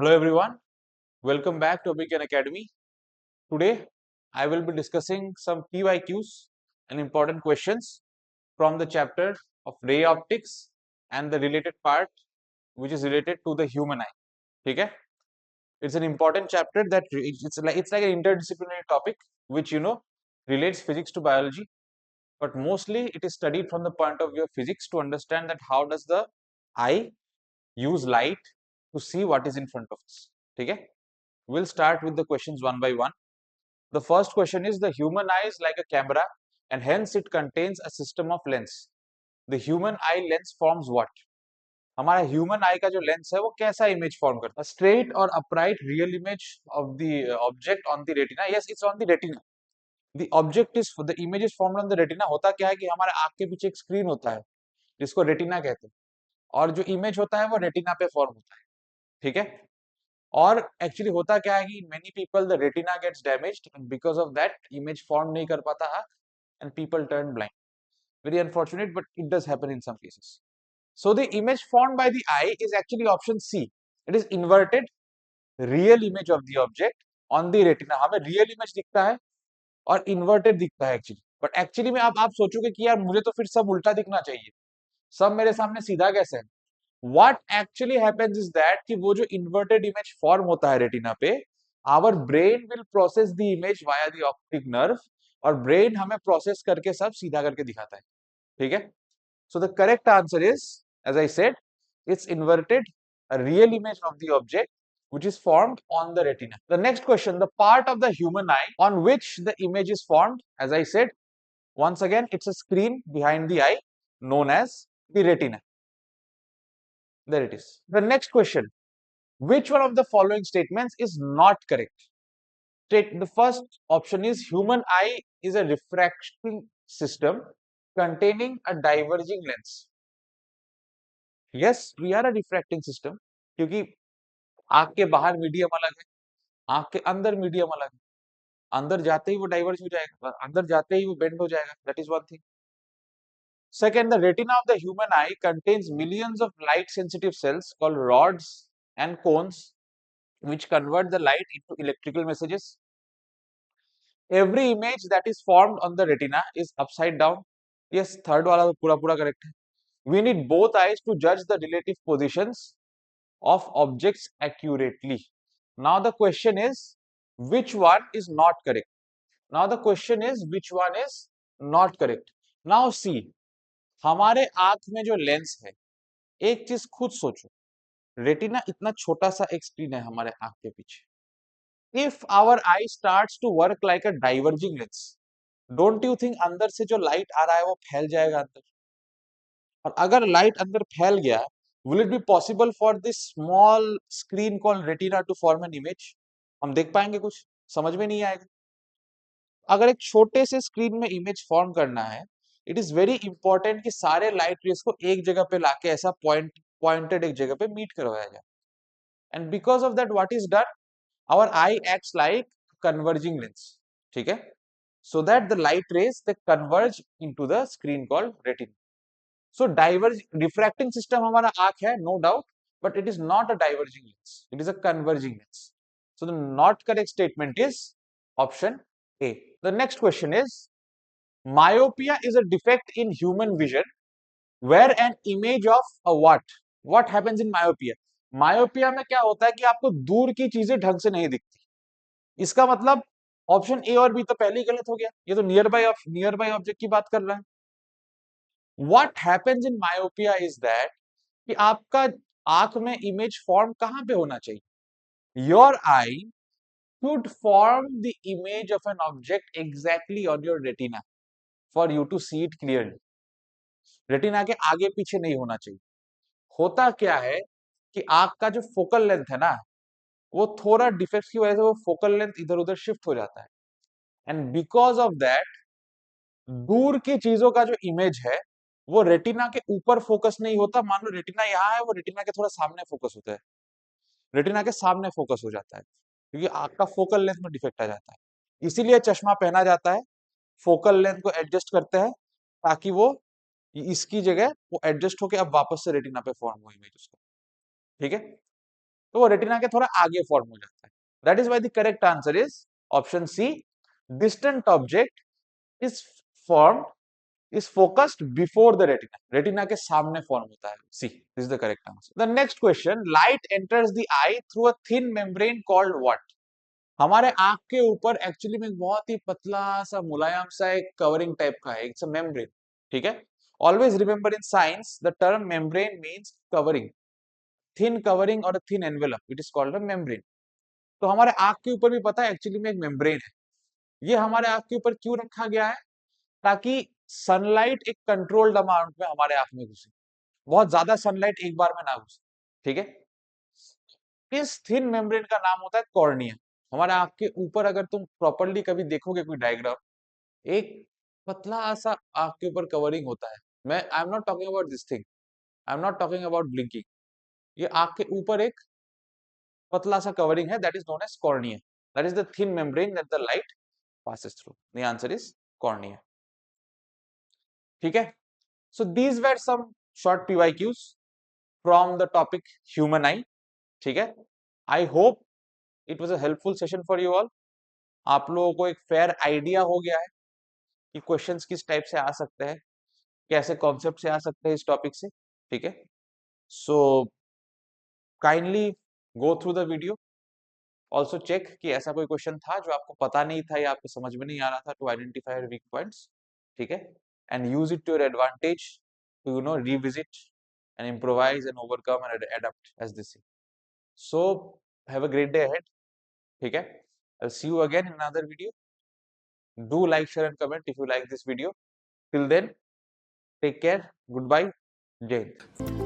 Hello everyone, welcome back to Abikan Academy. Today I will be discussing some PYQs and important questions from the chapter of ray optics and the related part which is related to the human eye. Okay? It's an important chapter that it's like an interdisciplinary topic which relates physics to biology, but mostly it is studied from the point of view of physics to understand that how does the eye use light to see what is in front of us. Okay? We'll start with the questions one by one. The first question is the human eye is like a camera and hence it contains a system of lens. The human eye lens forms what? हमारा human आई का जो lens है वो कैसा image form करता है? Straight और upright real image of the object on the retina. Yes, it's on the retina. The object is the image is formed on the retina. होता क्या है कि हमारे आंख के पीछे एक स्क्रीन होता है जिसको रेटिना कहते हैं, और जो इमेज होता है वो रेटिना पे फॉर्म होता है. ठीक है. और एक्चुअली होता क्या है कि many people the retina gets damaged and because of that image form नहीं कर पाता है and people turn blind. Very unfortunate but it does happen in some cases. So the image formed by the eye is actually option C. It is inverted real image of the object on the retina. हमें real image दिखता है और inverted दिखता है actually. But actually में आप सोचोगे कि यार मुझे तो फिर सब उल्टा दिखना चाहिए, सब मेरे सामने सीधा कैसे है? What actually happens is that कि वो जो inverted image form होता है रेटिना पे, our brain will process the image via the optic nerve और brain हमें process करके सब सीधा करके दिखाता है. ठीक है? So the correct answer is, as I said, it's inverted, a real image of the object which is formed on the retina. The next question, the part of the human eye on which the image is formed, as I said, once again, it's a screen behind the eye known as the retina. There it is. The next question, which one of the following statements is not correct? The first option is human eye is a refracting system containing a diverging lens. Yes, we are a refracting system क्योंकि आंख के बाहर medium अलग है, आंख के अंदर medium अलग है. अंदर जाते ही वो डाइवर्ज हो जाएगा, अंदर जाते ही वो बेंड हो जाएगा. That is one thing. Second, the retina of the human eye contains millions of light sensitive cells called rods and cones which convert the light into electrical messages. Every image that is formed on the retina is upside down. Yes, third वाला तो पूरा correct है. We need both eyes to judge the relative positions of objects accurately. Now the question is, which one is not correct? Now the question is, which one is not correct? Now see, हमारे आंख में जो lens है, एक चीज खुद सोचो, retina इतना छोटा सा एक स्क्रीन है हमारे आंख के पीछे. If our eye starts to work like a diverging lens, don't you think अंदर से जो लाइट आ रहा है वो फैल जाएगा अंदर? और अगर लाइट अंदर फैल गया, will it be possible for this small screen called retina to form an image? हम देख पाएंगे कुछ? समझ में नहीं आएगा. अगर एक छोटे से स्क्रीन में इमेज फॉर्म करना है, इट इज वेरी इंपॉर्टेंट कि सारे लाइट रेस को एक जगह पे लाके ऐसा पॉइंटेड एक जगह पे मीट करवाया जाए. And because of that what is done, our eye acts like converging lens. ठीक है? So that the light rays they converge into the screen called retina. So refracting system हमारा आंख है, no doubt, but it is not a diverging lens. It is a converging lens. So the not correct statement is option A. The next question is, myopia is a defect in human vision where an image of a what? What happens in myopia? Myopia में क्या होता है कि आपको दूर की चीजें ढंग से नहीं दिखती. इसका मतलब ऑप्शन ए और बी तो पहले ही गलत हो गया. ये तो नियर बाय ऑब्जेक्ट की बात कर रहा है. What happens in myopia is that कि आपका आंख में इमेज फॉर्म कहां पे होना चाहिए? Your eye should form the image of an object exactly on your retina for you to see it clearly. Retina के आगे पीछे नहीं होना चाहिए. होता क्या है कि आंख का जो फोकल लेंथ है ना, वो थोड़ा डिफेक्ट की वजह से वो फोकल लेंथ इधर उधर शिफ्ट हो जाता है. एंड बिकॉज ऑफ दैट दूर की चीजों का जो इमेज है वो रेटिना के ऊपर फोकस नहीं होता. मान लो रेटिना यहाँ है, वो रेटिना के थोड़ा सामने फोकस होता है, रेटिना के सामने फोकस हो जाता है क्योंकि आंख का फोकल लेंथ में डिफेक्ट आ जाता है. इसीलिए चश्मा पहना जाता है, फोकल लेंथ को एडजस्ट करते हैं ताकि वो इसकी जगह वो एडजस्ट होके अब वापस से रेटिना पे फॉर्म हो इमेज उसका. ठीक है? तो वो रेटिना के थोड़ा आगे फॉर्म हो जाता है। That is why the correct answer is option C, distant object is form is focused before the retina. Retina के सामने फॉर्म होता है। See, this is the correct answer. The next question: light enters the eye through a thin membrane called what? हमारे आंख के ऊपर actually में बहुत ही पतला सा मुलायम सा एक कवरिंग टाइप का है, इट्स अ मेम्ब्रेन, ठीक है। Always remember in science the term membrane means covering, thin covering और thin envelope, it is called a membrane. तो हमारे आंख के ऊपर भी पता है एक्चुअली में एक मेम्ब्रेन है। ये हमारे आंख के ऊपर क्यों रखा गया है? ताकि सनलाइट एक कंट्रोल्ड अमाउंट में हमारे आंख में घुसे, बहुत ज्यादा सनलाइट एक बार में ना घुसे, ठीक है। इस थिन मेम्ब्रेन का नाम होता है कॉर्निया। हमारे आंख के ऊपर अगर तुम प्रॉपर्ली कभी देखोगे कोई डायग्राम, एक पतला सा आंख के ऊपर कवरिंग होता है। मैं I am not talking about this thing, I am not talking about blinking. ये आंख के ऊपर एक पतला सा कवरिंग है, that is known as cornea, that is the thin membrane that the light passes through. The answer is cornea. ठीक है। So these were some short PYQs from the topic human eye. ठीक है। I hope it was a helpful session for you all. आप लोगों को एक fair idea हो गया है कि क्वेश्चंस किस टाइप से आ सकते हैं, कैसे कॉन्सेप्ट से आ सकते हैं इस टॉपिक से, ठीक है। So kindly go through the video, also check कि ऐसा कोई क्वेश्चन था जो आपको पता नहीं था या आपको समझ में नहीं आ रहा था, टू आइडेंटिफाई वीक पॉइंट्स, ठीक है। And use it to your advantage to revisit and improvise and overcome and adapt as they say. So have a great day ahead. ठीक है। I'll see you again in another video. Do like, share and comment if you like this video. Till then, take care. Goodbye. Jai Hind.